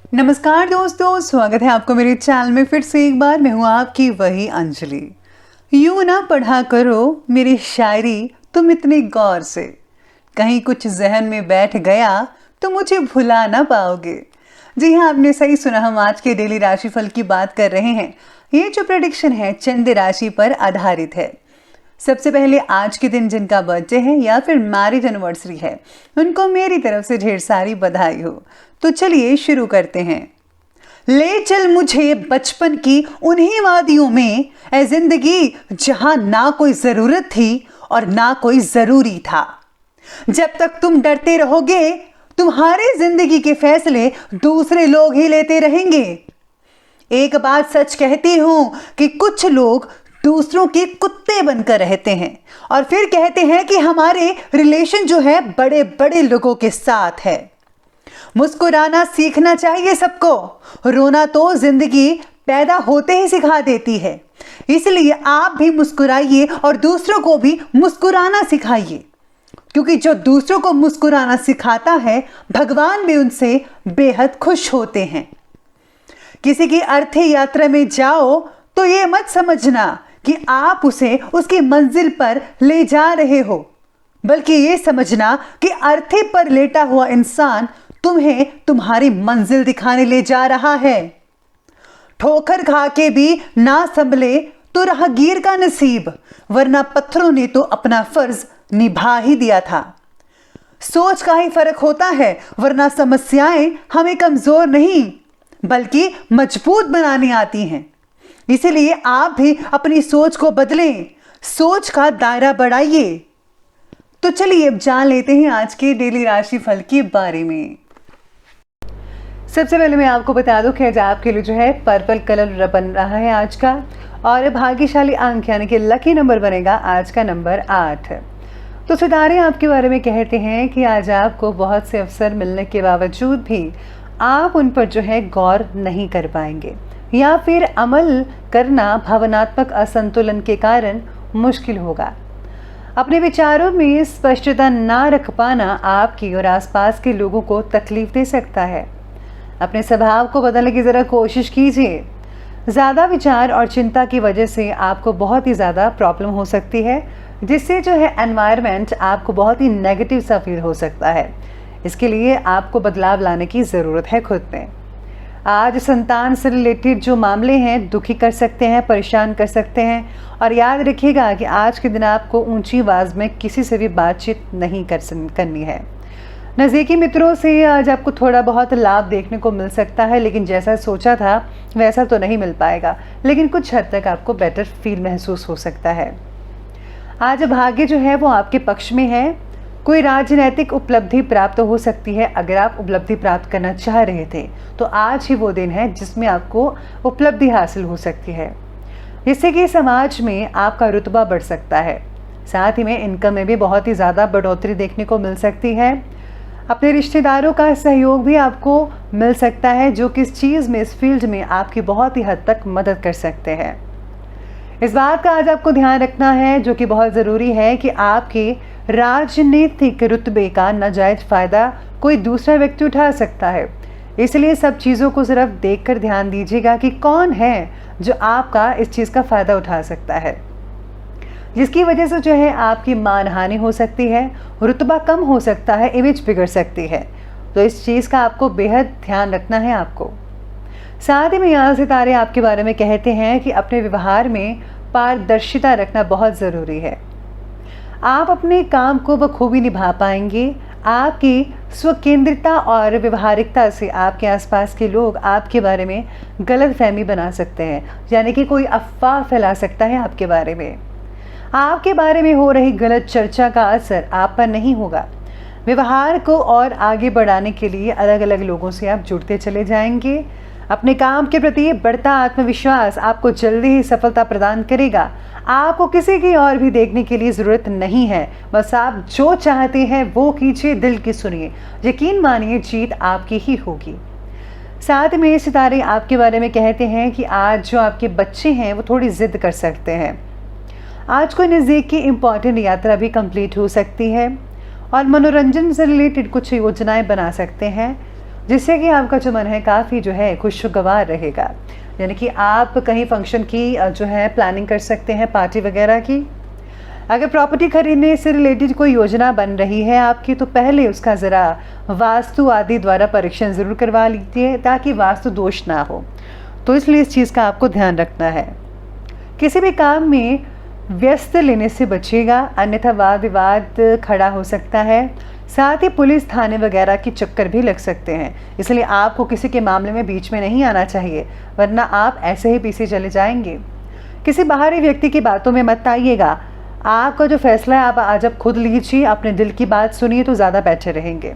नमस्कार दोस्तों, स्वागत है आपको मेरे चैनल में फिर से एक बार। मैं हूँ आपकी वही अंजलि। यूँ ना पढ़ा करो मेरी शायरी तुम इतनी गौर से, कहीं कुछ जहन में बैठ गया तो मुझे भुला ना पाओगे। जी हाँ, आपने सही सुना, हम आज के डेली राशिफल की बात कर रहे हैं। ये जो प्रेडिक्शन है चंद्र राशि पर आधारित है। सबसे पहले आज के दिन जिनका बर्थडे है या फिर मैरिज एनिवर्सरी है, उनको मेरी तरफ से ढेर सारी बधाई हो। तो चलिए शुरू करते हैं। ले चल मुझे बचपन की उन्हीं वादियों में, ए जिंदगी जहां ना कोई जरूरत थी और ना कोई जरूरी था। जब तक तुम डरते रहोगे तुम्हारी जिंदगी के फैसले दूसरे लोग ही लेते रहेंगे। एक बात सच कहती हूं कि कुछ लोग दूसरों के कुत्ते बनकर रहते हैं और फिर कहते हैं कि हमारे रिलेशन जो है बड़े बड़े लोगों के साथ है। मुस्कुराना सीखना चाहिए सबको, रोना तो जिंदगी पैदा होते ही सिखा देती है। इसलिए आप भी मुस्कुराइए और दूसरों को भी मुस्कुराना सिखाइए, क्योंकि जो दूसरों को मुस्कुराना सिखाता है भगवान भी उनसे बेहद खुश होते हैं। किसी की अर्थी यात्रा में जाओ तो ये मत समझना कि आप उसे उसकी मंजिल पर ले जा रहे हो, बल्कि ये समझना कि अर्थी पर लेटा हुआ इंसान तुम्हें तुम्हारी मंजिल दिखाने ले जा रहा है। ठोकर खा के भी ना संभले तो राहगीर का नसीब, वरना पत्थरों ने तो अपना फर्ज निभा ही दिया था। सोच का ही फर्क होता है, वरना समस्याएं हमें कमजोर नहीं बल्कि मजबूत बनानी आती हैं। इसीलिए आप भी अपनी सोच को बदलें, सोच का दायरा बढ़ाइए। तो चलिए अब जान लेते हैं आज के डेली राशिफल के बारे में। सबसे पहले मैं आपको बता दूं कि आज आपके लिए जो है पर्पल कलर बन रहा है आज का, और भाग्यशाली अंक यानी कि लकी नंबर बनेगा आज का नंबर 8। तो सितारे आपके बारे में कहते हैं कि आज आपको बहुत से अवसर मिलने के बावजूद भी आप उन पर जो है गौर नहीं कर पाएंगे, या फिर अमल करना भावनात्मक असंतुलन के कारण मुश्किल होगा। अपने विचारों में स्पष्टता ना रख पाना आपकी और आसपास के लोगों को तकलीफ दे सकता है। अपने स्वभाव को बदलने की ज़रा कोशिश कीजिए। ज़्यादा विचार और चिंता की वजह से आपको बहुत ही ज़्यादा प्रॉब्लम हो सकती है, जिससे जो है एनवायरनमेंट आपको बहुत ही नेगेटिव सा फील हो सकता है। इसके लिए आपको बदलाव लाने की ज़रूरत है खुद में। आज संतान से रिलेटेड जो मामले हैं दुखी कर सकते हैं, परेशान कर सकते हैं, और याद रखिएगा कि आज के दिन आपको ऊंची आवाज़ में किसी से भी बातचीत नहीं करनी है। नज़दीकी मित्रों से आज आपको थोड़ा बहुत लाभ देखने को मिल सकता है, लेकिन जैसा सोचा था वैसा तो नहीं मिल पाएगा, लेकिन कुछ हद तक आपको बेटर फील महसूस हो सकता है। आज भाग्य जो है वो आपके पक्ष में है। कोई राजनैतिक उपलब्धि प्राप्त हो सकती है। अगर आप उपलब्धि प्राप्त करना चाह रहे थे तो आज ही वो दिन है जिसमें आपको उपलब्धि हासिल हो सकती है, जिससे कि समाज में आपका रुतबा बढ़ सकता है। साथ ही में इनकम में भी बहुत ही ज़्यादा बढ़ोतरी देखने को मिल सकती है। अपने रिश्तेदारों का सहयोग भी आपको मिल सकता है, जो कि इस चीज़ में, इस फील्ड में आपकी बहुत ही हद तक मदद कर सकते हैं। इस बात का आज आपको ध्यान रखना है, जो कि बहुत ज़रूरी है, कि आपके राजनीतिक रुतबे का नाजायज़ फ़ायदा कोई दूसरा व्यक्ति उठा सकता है। इसलिए सब चीज़ों को सिर्फ देखकर ध्यान दीजिएगा कि कौन है जो आपका इस चीज़ का फ़ायदा उठा सकता है, जिसकी वजह से जो है आपकी मानहानि हो सकती है, रुतबा कम हो सकता है, इमेज बिगड़ सकती है। तो इस चीज़ का आपको बेहद ध्यान रखना है आपको। साथ ही में यहाँ सितारे आपके बारे में कहते हैं कि अपने व्यवहार में पारदर्शिता रखना बहुत ज़रूरी है। आप अपने काम को बखूबी निभा पाएंगे। आपकी स्वकेंद्रिता और व्यवहारिकता से आपके आसपास के लोग आपके बारे में गलत फहमी बना सकते हैं, यानी कि कोई अफवाह फैला सकता है आपके बारे में। आपके बारे में हो रही गलत चर्चा का असर आप पर नहीं होगा। व्यवहार को और आगे बढ़ाने के लिए अलग अलग लोगों से आप जुड़ते चले जाएंगे। अपने काम के प्रति बढ़ता आत्मविश्वास आपको जल्दी ही सफलता प्रदान करेगा। आपको किसी की और भी देखने के लिए ज़रूरत नहीं है, बस आप जो चाहते हैं वो कीजिए, दिल की सुनिए, यकीन मानिए जीत आपकी ही होगी। साथ में सितारे आपके बारे में कहते हैं कि आज जो आपके बच्चे हैं वो थोड़ी ज़िद कर सकते हैं। आज कोई नज़दीक की इम्पॉर्टेंट यात्रा भी कंप्लीट हो सकती है और मनोरंजन से रिलेटेड कुछ योजनाएं बना सकते हैं। जिससे कि आपका जो मन है काफ़ी जो है खुशगवार रहेगा। यानी कि आप कहीं फंक्शन की जो है प्लानिंग कर सकते हैं, पार्टी वगैरह की। अगर प्रॉपर्टी खरीदने से रिलेटेड कोई योजना बन रही है आपकी, तो पहले उसका ज़रा वास्तु आदि द्वारा परीक्षण ज़रूर करवा लीजिए ताकि वास्तु दोष ना हो। तो इसलिए इस चीज़ का आपको ध्यान रखना है। किसी भी काम में व्यस्त लेने से बचिएगा, अन्यथा वाद विवाद खड़ा हो सकता है। साथ ही पुलिस थाने वगैरह की चक्कर भी लग सकते हैं, इसलिए आपको किसी के मामले में बीच में नहीं आना चाहिए, वरना आप ऐसे ही पीछे चले जाएंगे। किसी बाहरी व्यक्ति की बातों में मत आइएगा। आपका जो फैसला है आप आज आप खुद लीजिए, अपने दिल की बात सुनिए तो ज़्यादा बेटर रहेंगे।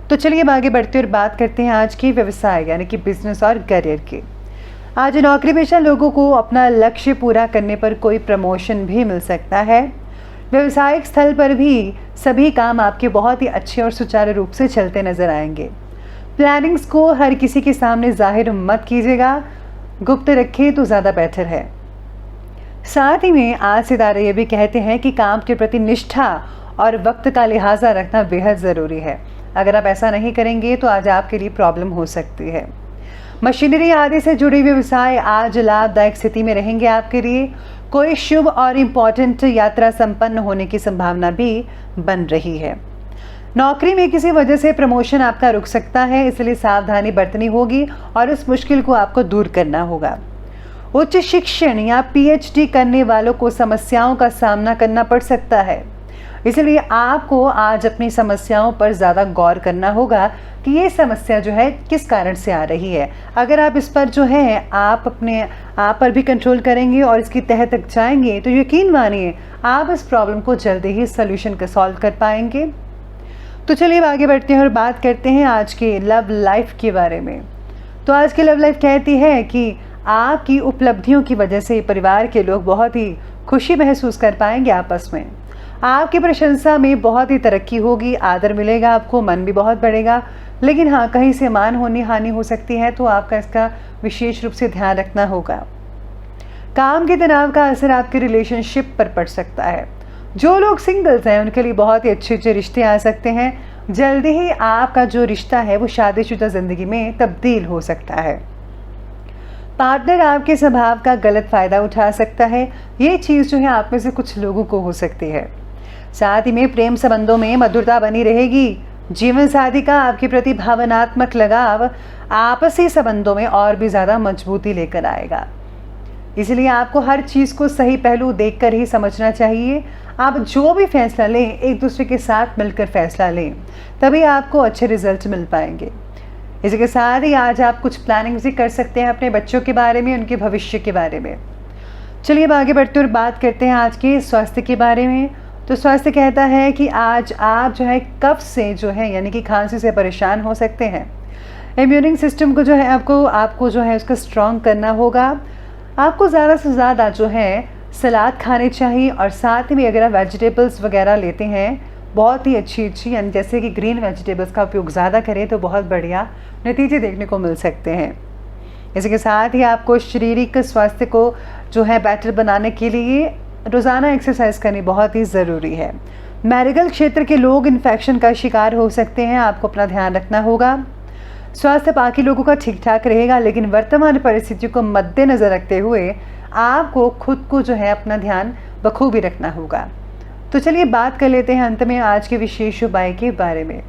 तो चलिए अब आगे बढ़ते और बात करते हैं आज की व्यवसाय यानी कि बिजनेस और करियर की। आज नौकरी पेशा लोगों को अपना लक्ष्य पूरा करने पर कोई प्रमोशन भी मिल सकता है। व्यवसायिक स्थल पर भी सभी काम आपके बहुत ही अच्छे और सुचारू रूप से चलते नजर आएंगे। प्लानिंग्स को हर किसी के सामने जाहिर मत कीजिएगा, गुप्त रखिए तो ज़्यादा बेहतर है। साथ ही में आज सितारे ये भी कहते हैं कि काम के प्रति निष्ठा और वक्त का लिहाजा रखना बेहद ज़रूरी है। अगर आप ऐसा नहीं करेंगे तो आज आपके लिए प्रॉब्लम हो सकती है। मशीनरी आदि से जुड़े व्यवसाय आज लाभदायक स्थिति में रहेंगे आपके लिए। कोई शुभ और इम्पॉर्टेंट यात्रा संपन्न होने की संभावना भी बन रही है। नौकरी में किसी वजह से प्रमोशन आपका रुक सकता है, इसलिए सावधानी बरतनी होगी और इस मुश्किल को आपको दूर करना होगा। उच्च शिक्षण या पीएचडी करने वालों को समस्याओं का सामना करना पड़ सकता है, इसलिए आपको आज अपनी समस्याओं पर ज़्यादा गौर करना होगा कि ये समस्या जो है किस कारण से आ रही है। अगर आप इस पर जो है आप अपने आप पर भी कंट्रोल करेंगे और इसकी तह तक जाएंगे तो यकीन मानिए आप इस प्रॉब्लम को जल्दी ही सॉल्यूशन का सॉल्व कर पाएंगे। तो चलिए आगे बढ़ते हैं और बात करते हैं आज के लव लाइफ के बारे में। तो आज की लव लाइफ कहती है कि आपकी उपलब्धियों की वजह से परिवार के लोग बहुत ही खुशी महसूस कर पाएंगे आपस में। आपकी प्रशंसा में बहुत ही तरक्की होगी, आदर मिलेगा आपको, मन भी बहुत बढ़ेगा। लेकिन हाँ, कहीं से मान हानि हो सकती है, तो आपका इसका विशेष रूप से ध्यान रखना होगा। काम के तनाव का असर आपके रिलेशनशिप पर पड़ सकता है। जो लोग सिंगल्स हैं उनके लिए बहुत ही अच्छे अच्छे रिश्ते आ सकते हैं। जल्दी ही आपका जो रिश्ता है वो शादीशुदा जिंदगी में तब्दील हो सकता है। पार्टनर आपके स्वभाव का गलत फ़ायदा उठा सकता है, ये चीज़ जो है आप में से कुछ लोगों को हो सकती है। साथ ही में प्रेम संबंधों में मधुरता बनी रहेगी। जीवन साथी का आपके प्रति भावनात्मक लगाव आपसी संबंधों में और भी ज़्यादा मजबूती लेकर आएगा। इसलिए आपको हर चीज़ को सही पहलू देखकर ही समझना चाहिए। आप जो भी फैसला लें एक दूसरे के साथ मिलकर फैसला लें, तभी आपको अच्छे रिजल्ट मिल पाएंगे। इसी के साथ ही आज आप कुछ प्लानिंग भी कर सकते हैं अपने बच्चों के बारे में, उनके भविष्य के बारे में। चलिए अब आगे बढ़ते और बात करते हैं आज के स्वास्थ्य के बारे में। तो स्वास्थ्य कहता है कि आज आप जो है कफ से जो है यानी कि खांसी से परेशान हो सकते हैं। इम्यूनिंग सिस्टम को जो है आपको जो है उसका स्ट्रॉन्ग करना होगा। आपको ज़्यादा से ज़्यादा जो है सलाद खाने चाहिए और साथ में अगर आप वेजिटेबल्स वगैरह लेते हैं बहुत ही अच्छी यानी जैसे कि ग्रीन वेजिटेबल्स का उपयोग ज़्यादा करें तो बहुत बढ़िया नतीजे देखने को मिल सकते हैं। इसी के साथ ही आपको शारीरिक स्वास्थ्य को जो है बेटर बनाने के लिए रोज़ाना एक्सरसाइज करनी बहुत ही ज़रूरी है। मेडिकल क्षेत्र के लोग इन्फेक्शन का शिकार हो सकते हैं, आपको अपना ध्यान रखना होगा। स्वास्थ्य बाकी लोगों का ठीक ठाक रहेगा, लेकिन वर्तमान परिस्थितियों को मद्देनज़र रखते हुए आपको खुद को जो है अपना ध्यान बखूबी रखना होगा। तो चलिए बात कर लेते हैं अंत में आज के विशेष उपाय के बारे में।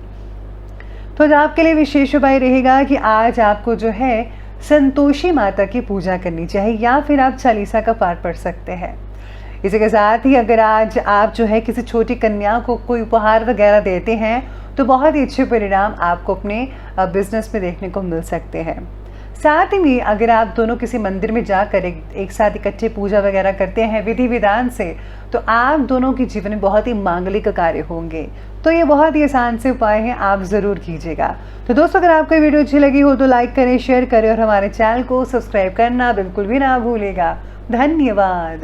तो आज आपके लिए विशेष उपाय रहेगा कि आज आपको जो है संतोषी माता की पूजा करनी चाहिए या फिर आप चालीसा का पाठ पढ़ सकते हैं। इसी के साथ ही अगर आज आप जो है किसी छोटी कन्या को कोई उपहार वगैरह देते हैं तो बहुत ही अच्छे परिणाम आपको अपने बिजनेस में देखने को मिल सकते हैं। साथ ही में अगर आप दोनों किसी मंदिर में जाकर एक साथ इकट्ठे पूजा वगैरह करते हैं विधि विधान से, तो आप दोनों के जीवन में बहुत ही मांगलिक कार्य होंगे। तो ये बहुत ही आसान से उपाय हैं, आप ज़रूर कीजिएगा। तो दोस्तों अगर आपको वीडियो अच्छी लगी हो तो लाइक करें, शेयर करें और हमारे चैनल को सब्सक्राइब करना बिल्कुल भी ना भूलिएगा। धन्यवाद।